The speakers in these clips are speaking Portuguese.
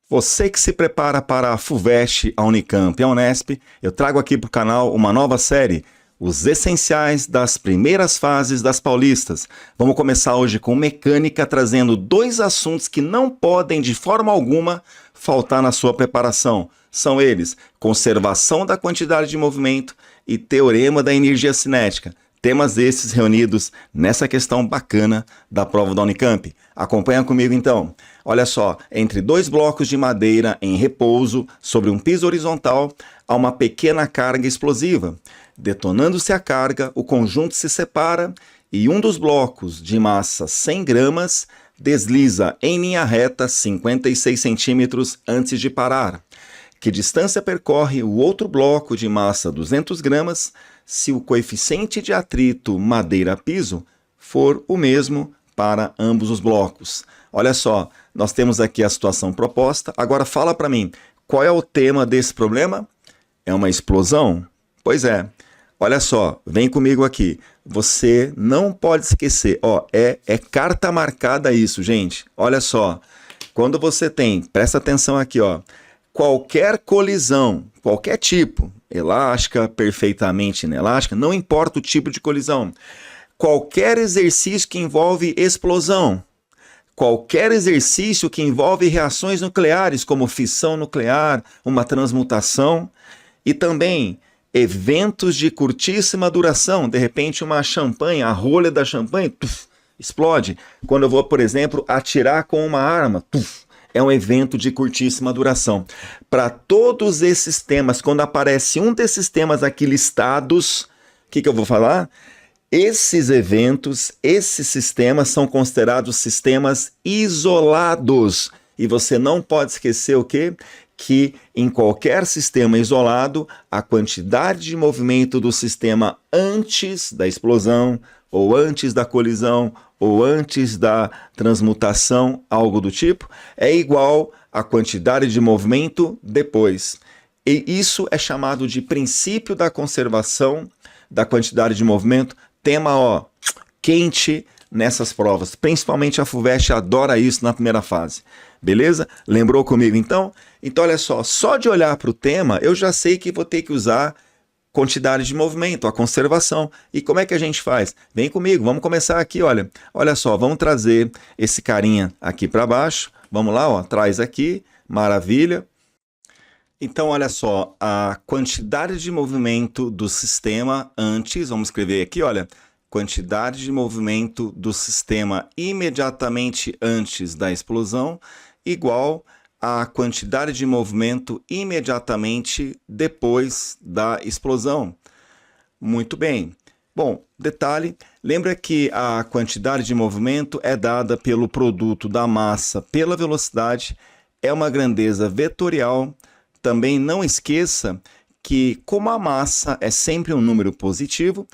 Você que se prepara para a FUVEST, a Unicamp e a Unesp, eu trago aqui para o canal uma nova série, Os Essenciais das Primeiras Fases das Paulistas. Vamos começar hoje com mecânica, trazendo dois assuntos que não podem de forma alguma faltar na sua preparação. São eles, conservação da quantidade de movimento e teorema da energia cinética. Temas esses reunidos nessa questão bacana da prova da Unicamp. Acompanha comigo então. Olha só, entre dois blocos de madeira em repouso sobre um piso horizontal, há uma pequena carga explosiva. Detonando-se a carga, o conjunto se separa e um dos blocos, de massa 100 gramas, desliza em linha reta 56 centímetros antes de parar. Que distância percorre o outro bloco de massa 200 gramas se o coeficiente de atrito madeira-piso for o mesmo para ambos os blocos? Olha só, nós temos aqui a situação proposta. Agora fala para mim, qual é o tema desse problema? É uma explosão? Pois é. Olha só, vem comigo aqui. Você não pode esquecer, ó, é carta marcada isso, gente. Olha só, quando você tem, presta atenção aqui, ó, qualquer colisão, qualquer tipo, elástica, perfeitamente inelástica, não importa o tipo de colisão, qualquer exercício que envolve explosão, qualquer exercício que envolve reações nucleares, como fissão nuclear, uma transmutação, e também eventos de curtíssima duração, de repente uma champanhe, a rolha da champanhe, explode. Quando eu vou, por exemplo, atirar com uma arma, é um evento de curtíssima duração. Para todos esses temas, quando aparece um desses temas aqui listados, o que eu vou falar? Esses eventos, esses sistemas são considerados sistemas isolados. E você não pode esquecer o quê? Que em qualquer sistema isolado, a quantidade de movimento do sistema antes da explosão, ou antes da colisão, ou antes da transmutação, algo do tipo, é igual à quantidade de movimento depois. E isso é chamado de princípio da conservação da quantidade de movimento. Tema, ó, quente nessas provas. Principalmente a FUVEST adora isso na primeira fase. Beleza? Lembrou comigo então? Então olha só de olhar para o tema, eu já sei que vou ter que usar quantidade de movimento, a conservação. E como é que a gente faz? Vem comigo, vamos começar aqui, olha. Olha só, vamos trazer esse carinha aqui para baixo. Vamos lá, ó, traz aqui, maravilha. Então, olha só, a quantidade de movimento do sistema antes, vamos escrever aqui, olha, quantidade de movimento do sistema imediatamente antes da explosão igual a quantidade de movimento imediatamente depois da explosão. Muito bem. Bom, detalhe, lembra que a quantidade de movimento é dada pelo produto da massa pela velocidade, é uma grandeza vetorial. Também não esqueça que, como a massa é sempre um número positivo,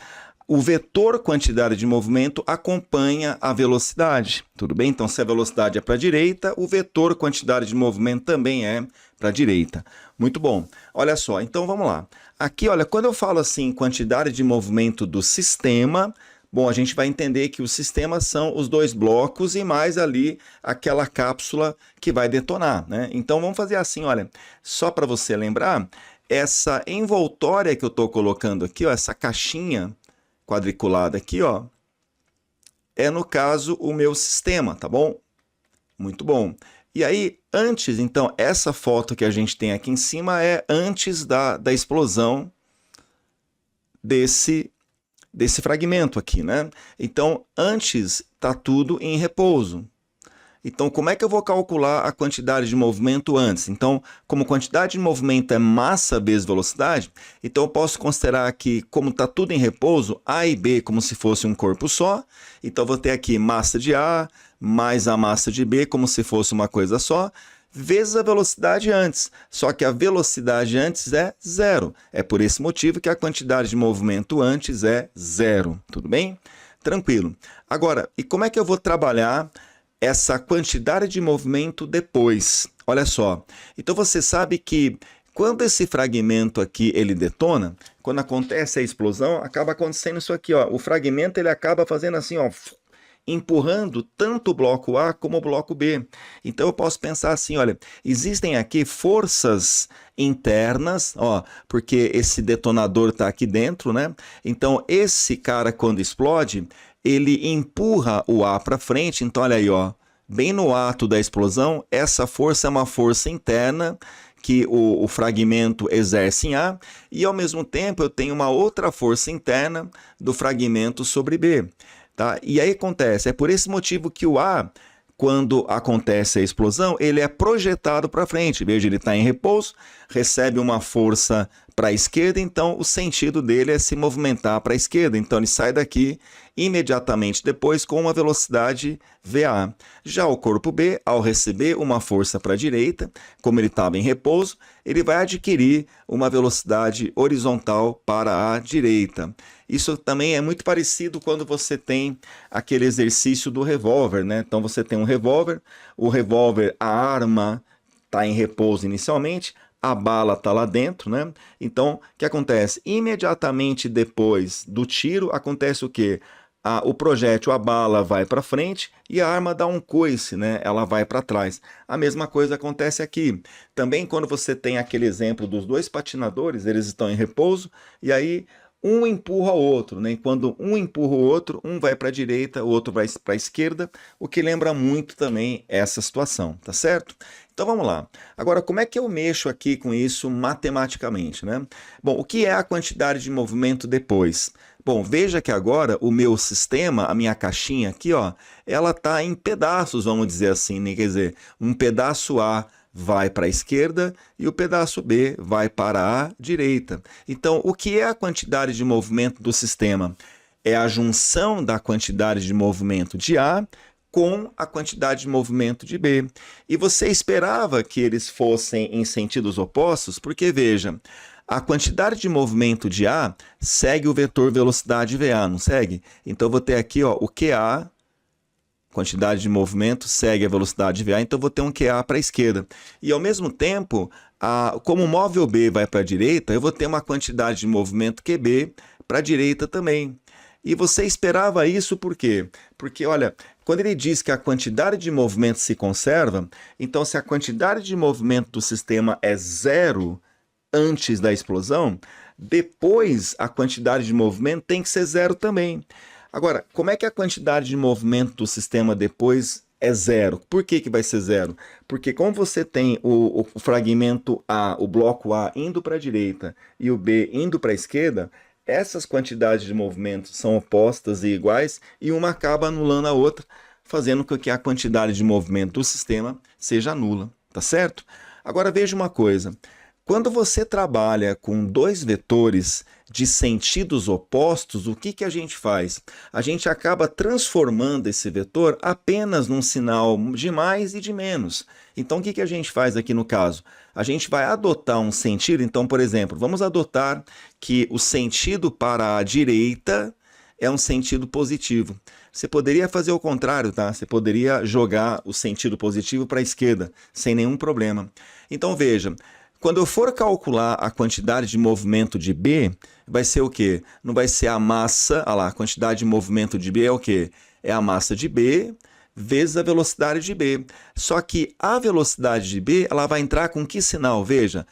o vetor quantidade de movimento acompanha a velocidade, tudo bem? Então, se a velocidade é para a direita, o vetor quantidade de movimento também é para a direita. Muito bom. Olha só, então vamos lá. Aqui, olha, quando eu falo assim, quantidade de movimento do sistema, bom, a gente vai entender que os sistemas são os dois blocos e mais ali aquela cápsula que vai detonar, né? Então, vamos fazer assim, olha, só para você lembrar, essa envoltória que eu estou colocando aqui, ó, essa caixinha quadriculada aqui, ó, é no caso o meu sistema, tá bom? Muito bom. E aí, antes, então, essa foto que a gente tem aqui em cima é antes da explosão desse fragmento aqui, né? Então, antes tá tudo em repouso. Então, como é que eu vou calcular a quantidade de movimento antes? Então, como quantidade de movimento é massa vezes velocidade, então eu posso considerar que, como está tudo em repouso, A e B como se fosse um corpo só. Então, eu vou ter aqui massa de A mais a massa de B como se fosse uma coisa só, vezes a velocidade antes. Só que a velocidade antes é zero. É por esse motivo que a quantidade de movimento antes é zero. Tudo bem? Tranquilo. Agora, e como é que eu vou trabalhar essa quantidade de movimento depois? Olha só, então você sabe que quando esse fragmento aqui ele detona, quando acontece a explosão, acaba acontecendo isso aqui, ó. O fragmento ele acaba fazendo assim, ó, empurrando tanto o bloco A como o bloco B. Então eu posso pensar assim, olha, existem aqui forças internas, ó, porque esse detonador está aqui dentro, né? Então esse cara quando explode, ele empurra o A para frente, então olha aí, ó, bem no ato da explosão, essa força é uma força interna que o fragmento exerce em A, e ao mesmo tempo eu tenho uma outra força interna do fragmento sobre B. Tá? E aí acontece, é por esse motivo que o A, quando acontece a explosão, ele é projetado para frente. Veja, ele está em repouso, recebe uma força para a esquerda, então o sentido dele é se movimentar para a esquerda. Então ele sai daqui imediatamente depois com uma velocidade VA. Já o corpo B, ao receber uma força para a direita, como ele estava em repouso, ele vai adquirir uma velocidade horizontal para a direita. Isso também é muito parecido quando você tem aquele exercício do revólver, né? Então você tem um revólver, a arma está em repouso inicialmente, a bala está lá dentro, né? Então, o que acontece? Imediatamente depois do tiro, acontece o quê? O projétil, a bala vai para frente e a arma dá um coice, né? Ela vai para trás. A mesma coisa acontece aqui. Também quando você tem aquele exemplo dos dois patinadores, eles estão em repouso e aí um empurra o outro, né? E quando um empurra o outro, um vai para a direita, o outro vai para a esquerda, o que lembra muito também essa situação, tá certo? Então vamos lá. Agora, como é que eu mexo aqui com isso matematicamente, né? Bom, o que é a quantidade de movimento depois? Bom, veja que agora o meu sistema, a minha caixinha aqui, ó, ela está em pedaços, vamos dizer assim, né? Quer dizer, um pedaço A vai para a esquerda e o pedaço B vai para a direita. Então, o que é a quantidade de movimento do sistema? É a junção da quantidade de movimento de A com a quantidade de movimento de B. E você esperava que eles fossem em sentidos opostos, porque veja, a quantidade de movimento de A segue o vetor velocidade VA, não segue? Então, eu vou ter aqui ó, o QA, quantidade de movimento, segue a velocidade VA, então eu vou ter um QA para a esquerda. E ao mesmo tempo, como o móvel B vai para a direita, eu vou ter uma quantidade de movimento QB para a direita também. E você esperava isso por quê? Porque, olha, quando ele diz que a quantidade de movimento se conserva, então se a quantidade de movimento do sistema é zero antes da explosão, depois a quantidade de movimento tem que ser zero também. Agora, como é que a quantidade de movimento do sistema depois é zero? Por que vai ser zero? Porque como você tem o fragmento A, o bloco A indo para a direita e o B indo para a esquerda, essas quantidades de movimento são opostas e iguais e uma acaba anulando a outra, fazendo com que a quantidade de movimento do sistema seja nula, tá certo? Agora veja uma coisa. Quando você trabalha com dois vetores de sentidos opostos, o que a gente faz? A gente acaba transformando esse vetor apenas num sinal de mais e de menos. Então, o que a gente faz aqui no caso? A gente vai adotar um sentido, então, por exemplo, vamos adotar que o sentido para a direita é um sentido positivo. Você poderia fazer o contrário, tá? Você poderia jogar o sentido positivo para a esquerda, sem nenhum problema. Então, veja, quando eu for calcular a quantidade de movimento de B, vai ser o quê? Não vai ser a massa, olha lá, a quantidade de movimento de B é o quê? É a massa de B vezes a velocidade de B. Só que a velocidade de B, ela vai entrar com que sinal? Veja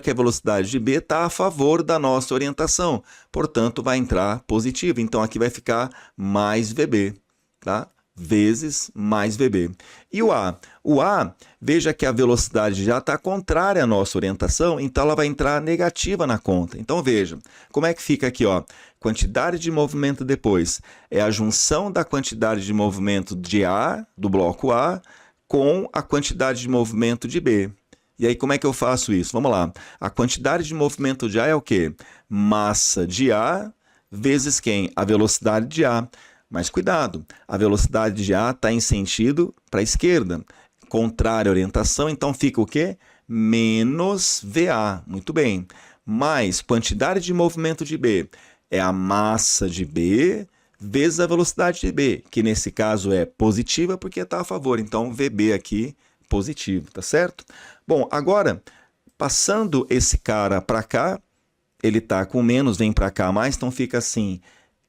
que a velocidade de B está a favor da nossa orientação, portanto vai entrar positivo. Então aqui vai ficar mais VB, tá? Vezes mais VB. E o A? O A, veja que a velocidade já está contrária à nossa orientação, então ela vai entrar negativa na conta. Então veja, como é que fica aqui, ó? Quantidade de movimento depois é a junção da quantidade de movimento de A, do bloco A, com a quantidade de movimento de B. E aí como é que eu faço isso? Vamos lá. A quantidade de movimento de A é o quê? Massa de A vezes quem? A velocidade de A. Mas cuidado, a velocidade de A está em sentido para a esquerda, contrária à orientação, então fica o quê? Menos VA, muito bem. Mais quantidade de movimento de B é a massa de B vezes a velocidade de B, que nesse caso é positiva porque está a favor, então VB aqui positivo, tá certo? Bom, agora, passando esse cara para cá, ele está com menos, vem para cá mais, então fica assim,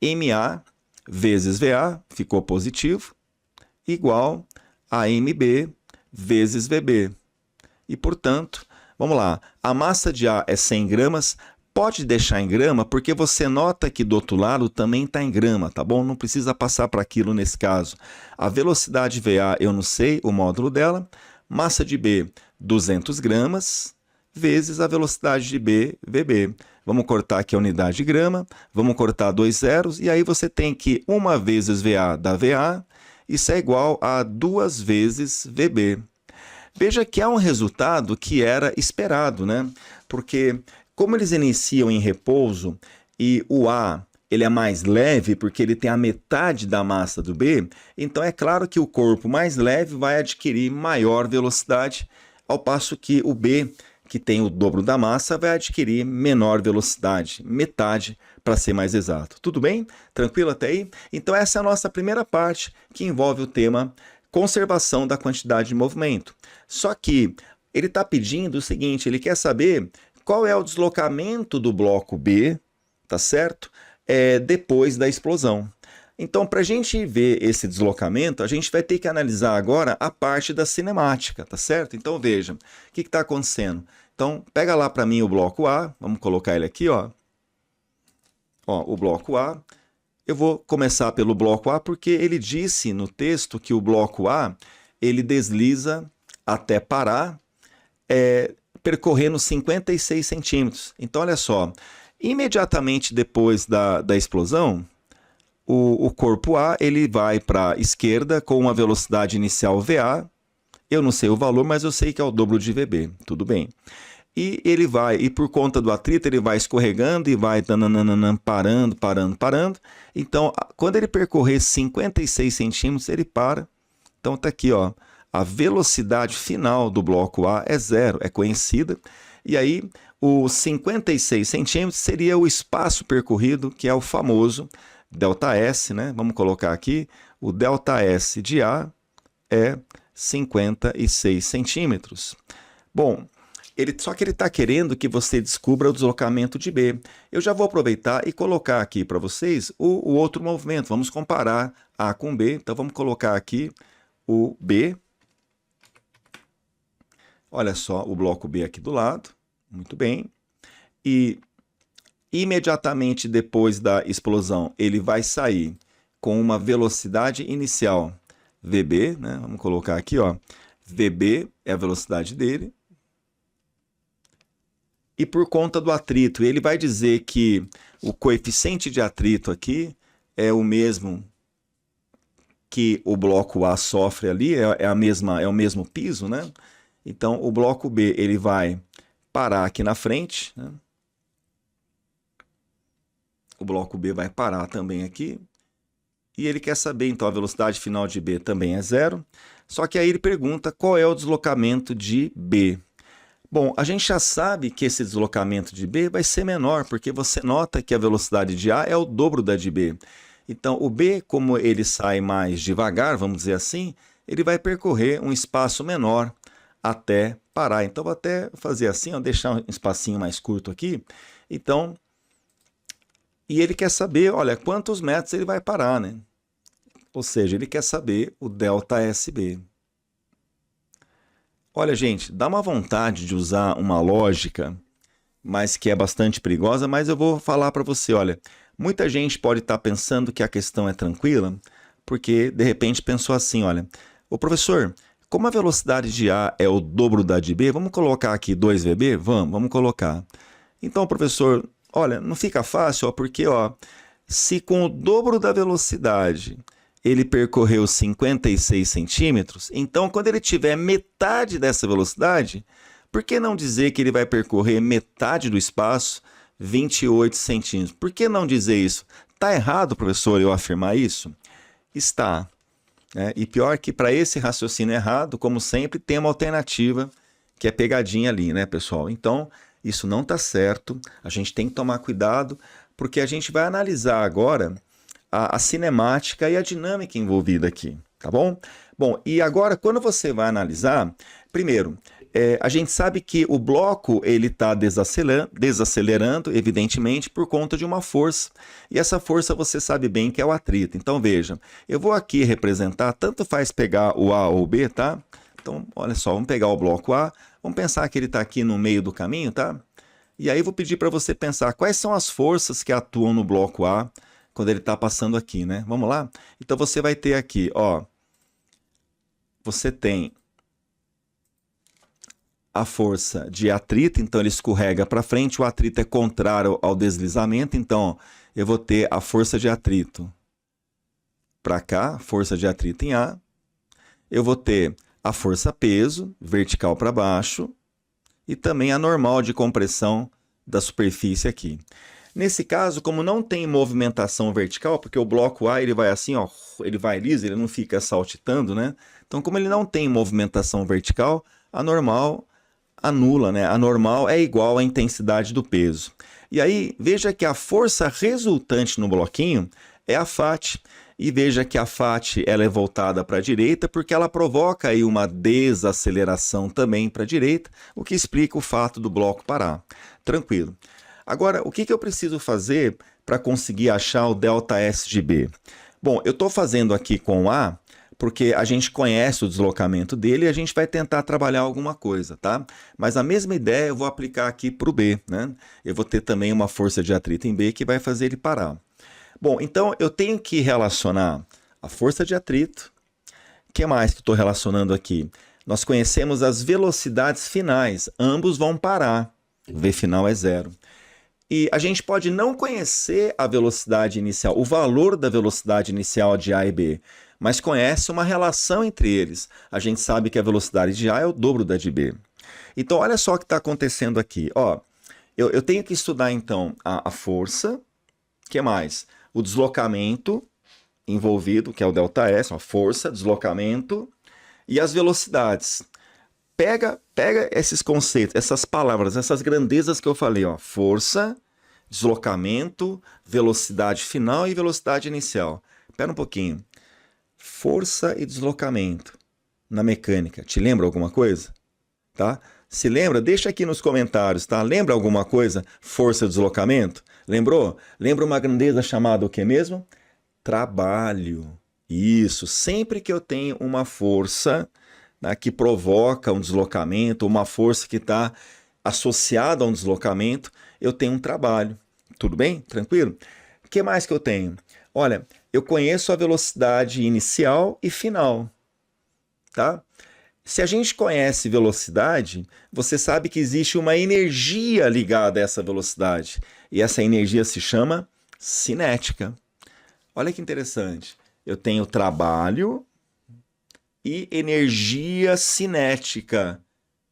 MA vezes VA, ficou positivo, igual a MB vezes VB. E, portanto, vamos lá, a massa de A é 100 gramas, pode deixar em grama, porque você nota que do outro lado também está em grama, tá bom? Não precisa passar para aquilo nesse caso. A velocidade VA eu não sei o módulo dela, massa de B 200 gramas, vezes a velocidade de B, VB. Vamos cortar aqui a unidade de grama, vamos cortar 2 zeros, e aí você tem que 1 vezes VA dá VA, isso é igual a 2 vezes VB. Veja que há um resultado que era esperado, né? Porque como eles iniciam em repouso e o A ele é mais leve porque ele tem a metade da massa do B, então é claro que o corpo mais leve vai adquirir maior velocidade, ao passo que o B, que tem o dobro da massa, vai adquirir menor velocidade, metade para ser mais exato. Tudo bem? Tranquilo até aí? Então essa é a nossa primeira parte que envolve o tema conservação da quantidade de movimento. Só que ele está pedindo o seguinte, ele quer saber qual é o deslocamento do bloco B, tá certo? Depois da explosão. Então, para a gente ver esse deslocamento, a gente vai ter que analisar agora a parte da cinemática, tá certo? Então, veja, o que está acontecendo? Então, pega lá para mim o bloco A, vamos colocar ele aqui, ó. Ó, o bloco A. Eu vou começar pelo bloco A porque ele disse no texto que o bloco A, ele desliza até parar, percorrendo 56 centímetros. Então, olha só, imediatamente depois da explosão, o corpo A ele vai para a esquerda com uma velocidade inicial VA, eu não sei o valor, mas eu sei que é o dobro de VB, tudo bem. E ele vai, e por conta do atrito, ele vai escorregando e vai parando. Então, quando ele percorrer 56 centímetros, ele para. Então, está aqui, ó, a velocidade final do bloco A é 0, é conhecida. E aí, os 56 centímetros seria o espaço percorrido, que é o famoso ΔS, né? Vamos colocar aqui, o ΔS de A é 56 centímetros. Bom, só que ele está querendo que você descubra o deslocamento de B. Eu já vou aproveitar e colocar aqui para vocês o outro movimento. Vamos comparar A com B. Então, vamos colocar aqui o B. Olha só o bloco B aqui do lado. Muito bem. E imediatamente depois da explosão, ele vai sair com uma velocidade inicial VB, né? Vamos colocar aqui, ó. VB é a velocidade dele. E por conta do atrito, ele vai dizer que o coeficiente de atrito aqui é o mesmo que o bloco A sofre ali, é o mesmo piso, né? Então, o bloco B ele vai parar aqui na frente, né? O bloco B vai parar também aqui. E ele quer saber, então, a velocidade final de B também é 0. Só que aí ele pergunta qual é o deslocamento de B. Bom, a gente já sabe que esse deslocamento de B vai ser menor, porque você nota que a velocidade de A é o dobro da de B. Então, o B, como ele sai mais devagar, vamos dizer assim, ele vai percorrer um espaço menor até parar. Então, vou até fazer assim, ó, deixar um espacinho mais curto aqui. Então, e ele quer saber, olha, quantos metros ele vai parar, né? Ou seja, ele quer saber o ΔSB. Olha, gente, dá uma vontade de usar uma lógica, mas que é bastante perigosa, mas eu vou falar para você, olha, muita gente pode estar pensando que a questão é tranquila, porque de repente pensou assim, olha, ô professor, como a velocidade de A é o dobro da de B, vamos colocar aqui 2VB? Vamos colocar. Então, professor, olha, não fica fácil, ó, porque ó, se com o dobro da velocidade ele percorreu 56 centímetros, então quando ele tiver metade dessa velocidade, por que não dizer que ele vai percorrer metade do espaço, 28 centímetros? Por que não dizer isso? Está errado, professor, eu afirmar isso? Está. E pior que para esse raciocínio errado, como sempre, tem uma alternativa que é pegadinha ali, né, pessoal? Então, isso não está certo, a gente tem que tomar cuidado, porque a gente vai analisar agora a cinemática e a dinâmica envolvida aqui, tá bom? Bom, e agora, quando você vai analisar, primeiro, a gente sabe que o bloco ele está desacelerando, evidentemente, por conta de uma força. E essa força você sabe bem que é o atrito. Então veja, eu vou aqui representar, tanto faz pegar o A ou o B, tá? Então, olha só, vamos pegar o bloco A, vamos pensar que ele está aqui no meio do caminho, tá? E aí eu vou pedir para você pensar quais são as forças que atuam no bloco A quando ele está passando aqui, né? Vamos lá? Então você vai ter aqui, ó, você tem a força de atrito, então ele escorrega para frente, o atrito é contrário ao deslizamento, então eu vou ter a força de atrito para cá, força de atrito em A, eu vou ter a força peso, vertical para baixo, e também a normal de compressão da superfície aqui. Nesse caso, como não tem movimentação vertical, porque o bloco A ele vai assim, ó, ele vai liso, ele não fica saltitando, né? Então, como ele não tem movimentação vertical, a normal anula, né? A normal é igual à intensidade do peso. E aí, veja que a força resultante no bloquinho é a FAT. E veja que a FAT ela é voltada para a direita porque ela provoca aí uma desaceleração também para a direita, o que explica o fato do bloco parar. Tranquilo. Agora, o que eu preciso fazer para conseguir achar o ΔS de B? Bom, eu estou fazendo aqui com A porque a gente conhece o deslocamento dele e a gente vai tentar trabalhar alguma coisa, tá? Mas a mesma ideia eu vou aplicar aqui para o B, né? Eu vou ter também uma força de atrito em B que vai fazer ele parar. Bom, então eu tenho que relacionar a força de atrito. O que mais que eu estou relacionando aqui? Nós conhecemos as velocidades finais, ambos vão parar. O V final é zero. E a gente pode não conhecer a velocidade inicial, o valor da velocidade inicial de A e B, mas conhece uma relação entre eles. A gente sabe que a velocidade de A é o dobro da de B. Então, olha só o que está acontecendo aqui. Ó, eu tenho que estudar, então, a força. O que mais? O deslocamento envolvido, que é o ΔS, a força, deslocamento, e as velocidades. Pega esses conceitos, essas palavras, essas grandezas que eu falei, ó, força, deslocamento, velocidade final e velocidade inicial. Espera um pouquinho. Força e deslocamento na mecânica. Te lembra alguma coisa? Tá? Se lembra? Deixa aqui nos comentários, tá? Lembra alguma coisa? Força e deslocamento? Lembrou? Lembra uma grandeza chamada o que mesmo? Trabalho. Isso. Sempre que eu tenho uma força, né, que provoca um deslocamento, uma força que está associada a um deslocamento, eu tenho um trabalho. Tudo bem? Tranquilo? O que mais que eu tenho? Olha, eu conheço a velocidade inicial e final. Tá? Se a gente conhece velocidade, você sabe que existe uma energia ligada a essa velocidade. E essa energia se chama cinética. Olha que interessante. Eu tenho trabalho e energia cinética.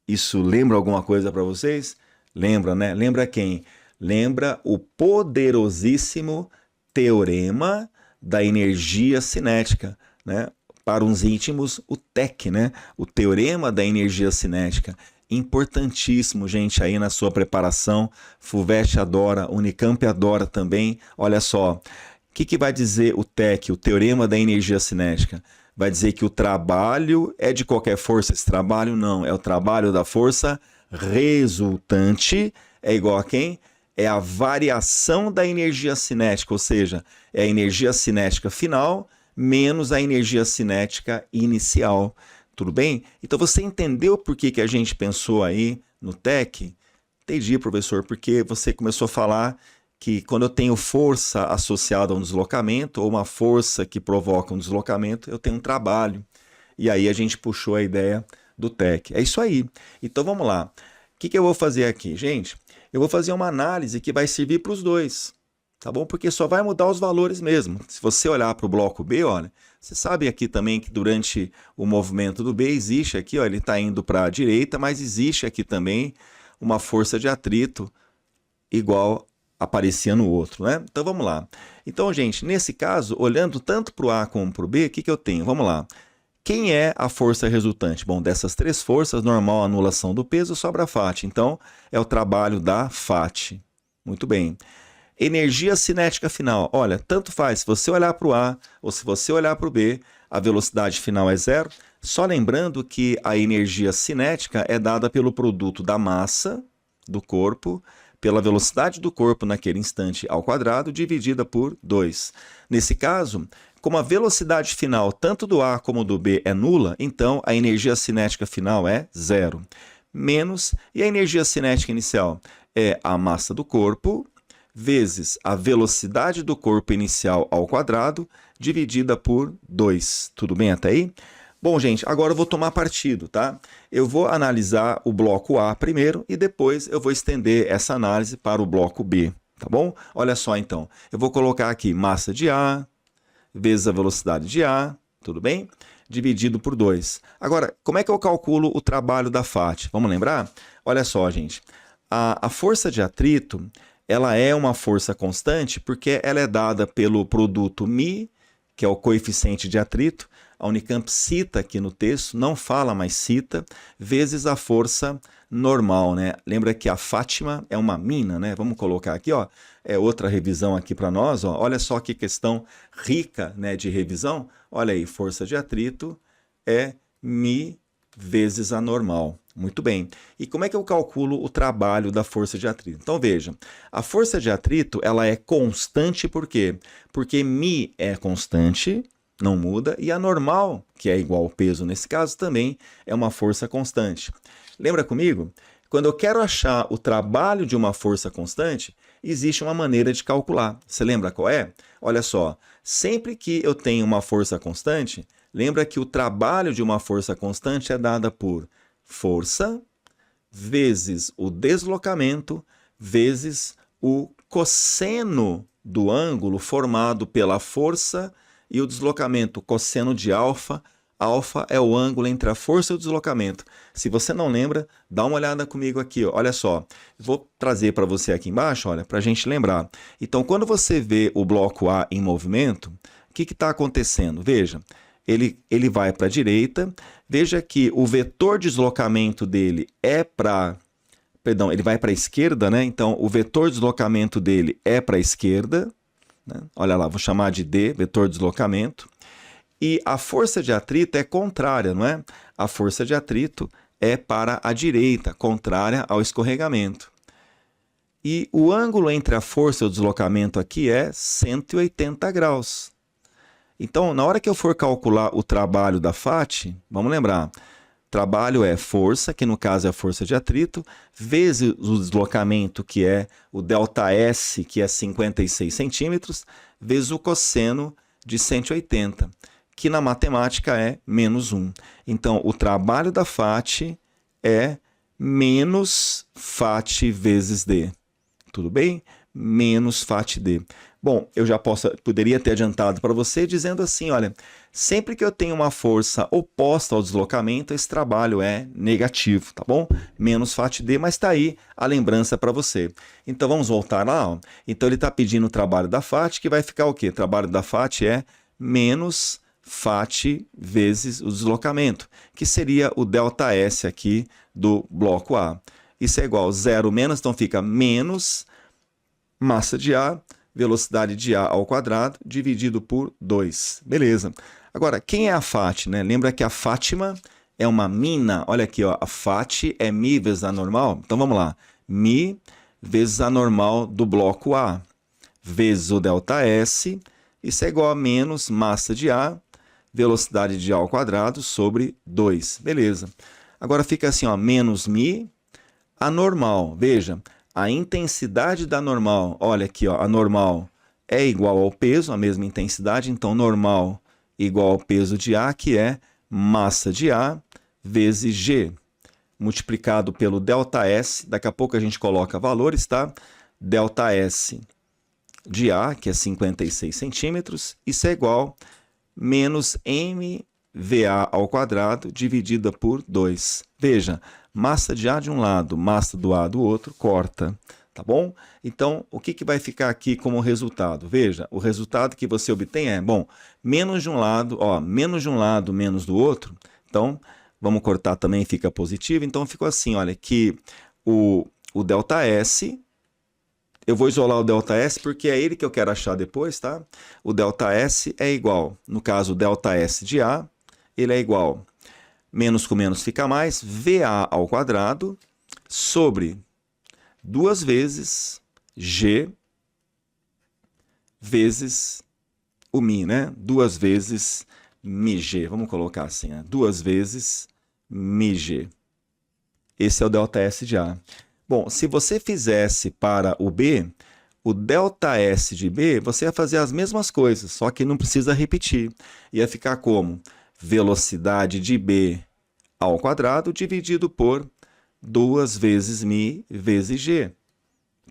Isso lembra alguma coisa para vocês? Lembra, né? Lembra quem? Lembra o poderosíssimo teorema da energia cinética, né? Para uns íntimos, o TEC, né? O Teorema da Energia Cinética. Importantíssimo, gente, aí na sua preparação. FUVEST adora, Unicamp adora também. Olha só, o que vai dizer o TEC, o Teorema da Energia Cinética? Vai dizer que o trabalho é de qualquer força. Esse trabalho não, é o trabalho da força resultante. É igual a quem? É a variação da energia cinética, ou seja, é a energia cinética final menos a energia cinética inicial. Tudo bem? Então você entendeu por que a gente pensou aí no TEC? Entendi, professor, porque você começou a falar que quando eu tenho força associada a um deslocamento, ou uma força que provoca um deslocamento, eu tenho um trabalho. E aí a gente puxou a ideia do TEC. É isso aí. Então vamos lá. O que eu vou fazer aqui, gente? Eu vou fazer uma análise que vai servir para os dois. Tá bom? Porque só vai mudar os valores mesmo. Se você olhar para o bloco B, olha, você sabe aqui também que durante o movimento do B existe aqui, ó, ele está indo para a direita, mas existe aqui também uma força de atrito igual aparecia no outro, né? Então vamos lá. Então, gente, nesse caso, olhando tanto para o A como para o B, o que eu tenho? Vamos lá. Quem é a força resultante? Bom, dessas três forças, normal, anulação do peso, sobra a FAT. Então, é o trabalho da FAT. Muito bem. Energia cinética final. Olha, tanto faz, se você olhar para o A ou se você olhar para o B, a velocidade final é zero. Só lembrando que a energia cinética é dada pelo produto da massa do corpo, pela velocidade do corpo naquele instante ao quadrado, dividida por 2. Nesse caso, como a velocidade final tanto do A como do B é nula, então a energia cinética final é zero. Menos, e a energia cinética inicial é a massa do corpo, vezes a velocidade do corpo inicial ao quadrado, dividida por 2. Tudo bem até aí? Bom, gente, agora eu vou tomar partido, tá? Eu vou analisar o bloco A primeiro e depois eu vou estender essa análise para o bloco B, tá bom? Olha só, então. Eu vou colocar aqui massa de A vezes a velocidade de A, tudo bem? Dividido por 2. Agora, como é que eu calculo o trabalho da FAT? Vamos lembrar? Olha só, gente. A força de atrito, ela é uma força constante porque ela é dada pelo produto μ, que é o coeficiente de atrito. A Unicamp cita aqui no texto, não fala, mas cita, vezes a força normal, né? Lembra que a Fátima é uma mina, né? Vamos colocar aqui, ó, é outra revisão aqui para nós, ó. Olha só que questão rica, né, de revisão. Olha aí, força de atrito é μ vezes a normal. Muito bem. E como é que eu calculo o trabalho da força de atrito? Então veja, a força de atrito ela é constante por quê? Porque μ é constante, não muda, e a normal, que é igual ao peso nesse caso, também é uma força constante. Lembra comigo? Quando eu quero achar o trabalho de uma força constante, existe uma maneira de calcular. Você lembra qual é? Olha só, sempre que eu tenho uma força constante, lembra que o trabalho de uma força constante é dada por força vezes o deslocamento vezes o cosseno do ângulo formado pela força e o deslocamento, cosseno de alfa. Alfa é o ângulo entre a força e o deslocamento. Se você não lembra, dá uma olhada comigo aqui. Ó. Olha só, vou trazer para você aqui embaixo, olha, para a gente lembrar. Então, quando você vê o bloco A em movimento, o que está acontecendo? Veja, ele vai para a direita. Veja que o vetor de deslocamento dele é para... Perdão, ele vai para a esquerda, né? Então, o vetor de deslocamento dele é para a esquerda. Né? Olha lá, vou chamar de D, vetor de deslocamento. E a força de atrito é contrária, não é? A força de atrito é para a direita, contrária ao escorregamento. E o ângulo entre a força e o deslocamento aqui é 180 graus. Então, na hora que eu for calcular o trabalho da FAT, vamos lembrar, trabalho é força, que no caso é a força de atrito, vezes o deslocamento, que é o ΔS, que é 56 centímetros, vezes o cosseno de 180, que na matemática é menos 1. Então, o trabalho da FAT é menos FAT vezes D. Tudo bem? Menos FAT D. Bom, eu já poderia ter adiantado para você dizendo assim, olha, sempre que eu tenho uma força oposta ao deslocamento, esse trabalho é negativo, tá bom? Menos FAT D, mas está aí a lembrança para você. Então vamos voltar lá, ó. Então ele está pedindo o trabalho da FAT, que vai ficar o quê? O trabalho da FAT é menos FAT vezes o deslocamento, que seria o ΔS aqui do bloco A. Isso é igual a 0 menos, então fica menos massa de A, velocidade de A ao quadrado, dividido por 2. Beleza. Agora, quem é a FAT, né? Lembra que a Fátima é uma mina. Olha aqui, ó, a FAT é μ vezes a normal. Então vamos lá. μ vezes a normal do bloco A, vezes o ΔS. Isso é igual a menos massa de A, velocidade de A ao quadrado, sobre 2. Beleza. Agora fica assim, ó, menos μ, a normal. Veja, a intensidade da normal, olha aqui, ó, a normal é igual ao peso, a mesma intensidade, então normal igual ao peso de A, que é massa de A vezes G, multiplicado pelo ΔS, daqui a pouco a gente coloca valores, tá? ΔS de A, que é 56 centímetros, isso é igual a menos mVA ao quadrado, dividida por 2. Veja, massa de A de um lado, massa do A do outro, corta, tá bom? Então, o que vai ficar aqui como resultado? Veja, o resultado que você obtém é, bom, menos de um lado, ó, menos de um lado, menos do outro. Então, vamos cortar também, fica positivo. Então, ficou assim, olha, que o ΔS eu vou isolar o ΔS porque é ele que eu quero achar depois, tá? O ΔS é igual, no caso, o ΔS de A, ele é igual, menos com menos fica mais, VA ao quadrado, sobre 2 vezes G, vezes o Mi, né? 2 vezes MiG, vamos colocar assim, né? 2 vezes MiG. Esse é o ΔS de A. Bom, se você fizesse para o B, o ΔS de B, você ia fazer as mesmas coisas, só que não precisa repetir. Ia ficar como? Velocidade de B ao quadrado dividido por 2 vezes Mi vezes G.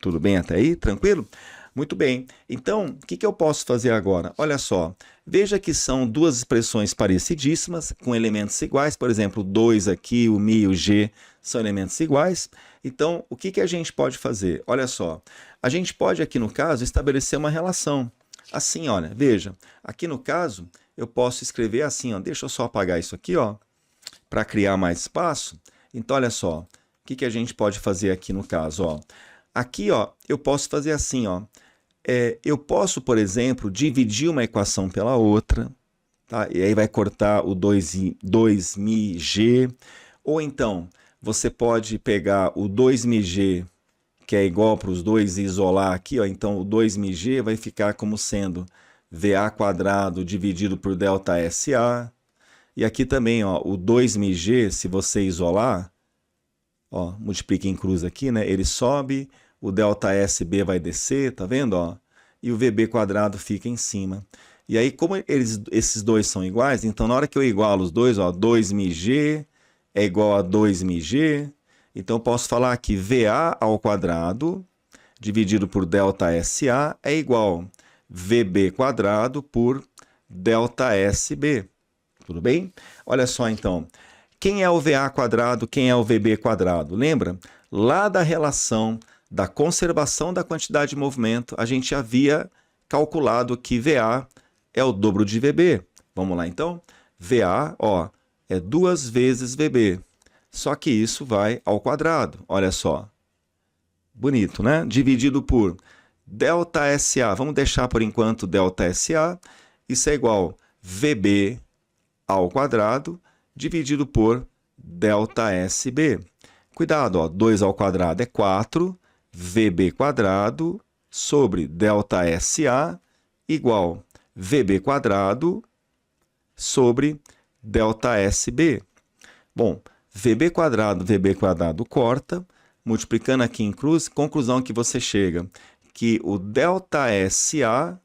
Tudo bem até aí? Tranquilo? Muito bem. Então, o que eu posso fazer agora? Olha só, veja que são duas expressões parecidíssimas, com elementos iguais. Por exemplo, 2 aqui, o Mi e o G são elementos iguais. Então, o que a gente pode fazer? Olha só, a gente pode aqui no caso estabelecer uma relação. Assim, olha, veja, aqui no caso eu posso escrever assim, ó, deixa eu só apagar isso aqui, ó, para criar mais espaço. Então, olha só, o que a gente pode fazer aqui no caso, ó. Aqui, ó, eu posso fazer assim, ó. Eu posso, por exemplo, dividir uma equação pela outra, tá? E aí vai cortar o 2μg, ou então você pode pegar o 2μg, que é igual para os dois, e isolar aqui, ó. Então o 2μg vai ficar como sendo VA quadrado dividido por ΔSA, e aqui também, ó, o 2μg, se você isolar, ó, multiplica em cruz aqui, né? Ele sobe, o ΔSB vai descer, tá vendo? Ó? E o VB quadrado fica em cima. E aí, como esses dois são iguais, então na hora que eu igualo os dois, ó, 2μg é igual a 2μg, então eu posso falar aqui VA ao quadrado dividido por ΔSA é igual a VB quadrado por ΔSB. Tudo bem? Olha só então. Quem é o VA quadrado, quem é o VB quadrado? Lembra? Lá da relação da conservação da quantidade de movimento, a gente havia calculado que VA é o dobro de VB. Vamos lá então? VA, ó, é 2 vezes VB. Só que isso vai ao quadrado, olha só. Bonito, né? Dividido por ΔSA, vamos deixar por enquanto ΔSA, isso é igual a VB ao quadrado dividido por ΔSB. Cuidado, ó, 2 ao quadrado é 4, VB quadrado sobre ΔSA igual VB quadrado sobre ΔSB. Bom, VB quadrado corta, multiplicando aqui em cruz, conclusão que você chega, que o ΔSA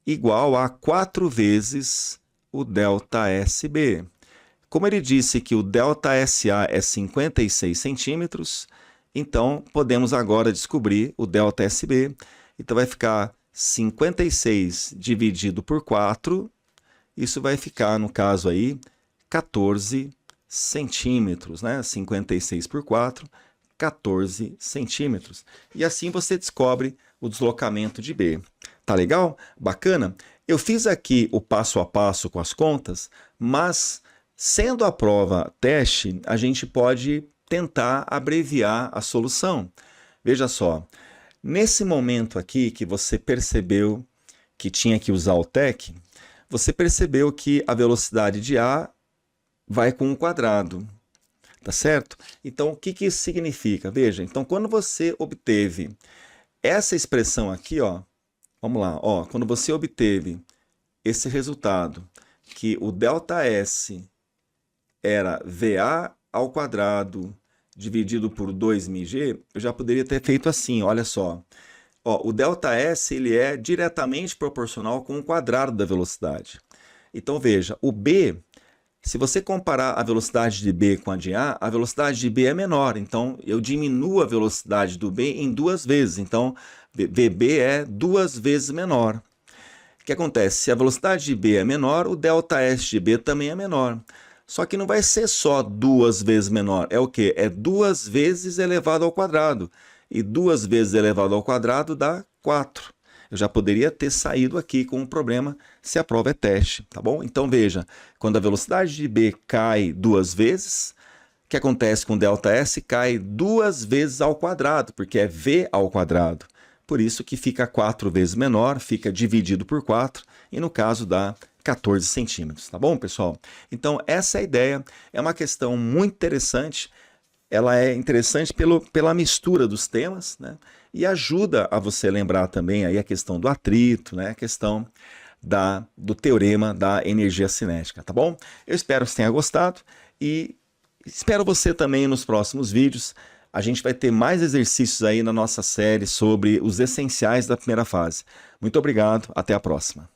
igual a 4 vezes o ΔSB. Como ele disse que o ΔSA é 56 centímetros, então podemos agora descobrir o ΔSB. Então vai ficar 56 dividido por 4, isso vai ficar, no caso aí, 14 centímetros, né? 56 por 4, 14 centímetros. E assim você descobre o deslocamento de B. Tá legal? Bacana? Eu fiz aqui o passo a passo com as contas, mas sendo a prova teste, a gente pode tentar abreviar a solução. Veja só, nesse momento aqui que você percebeu que tinha que usar o TEC, você percebeu que a velocidade de A vai com um quadrado, tá certo? Então, o que isso significa? Veja, então quando você obteve essa expressão aqui, ó, vamos lá, ó, quando você obteve esse resultado, que o ΔS era VA ao quadrado dividido por 2μg, eu já poderia ter feito assim, olha só. Ó, o ΔS ele é diretamente proporcional com o quadrado da velocidade. Então veja, o B, se você comparar a velocidade de B com a velocidade de B é menor. Então eu diminuo a velocidade do B em 2 vezes. Então VB é 2 vezes menor. O que acontece? Se a velocidade de B é menor, o ΔS de B também é menor. Só que não vai ser só 2 vezes menor. É o quê? É 2 vezes elevado ao quadrado. E 2 vezes elevado ao quadrado dá 4. Eu já poderia ter saído aqui com um problema se a prova é teste, tá bom? Então veja, quando a velocidade de B cai 2 vezes, que acontece com ΔS? Cai 2 vezes ao quadrado, porque é V ao quadrado. Por isso que fica 4 vezes menor, fica dividido por 4, e no caso dá 14 centímetros, tá bom, pessoal? Então, essa é a ideia, é uma questão muito interessante. Ela é interessante pela mistura dos temas, né? E ajuda a você lembrar também aí a questão do atrito, né? A questão do teorema da energia cinética, tá bom? Eu espero que você tenha gostado e espero você também nos próximos vídeos. A gente vai ter mais exercícios aí na nossa série sobre os essenciais da primeira fase. Muito obrigado, até a próxima.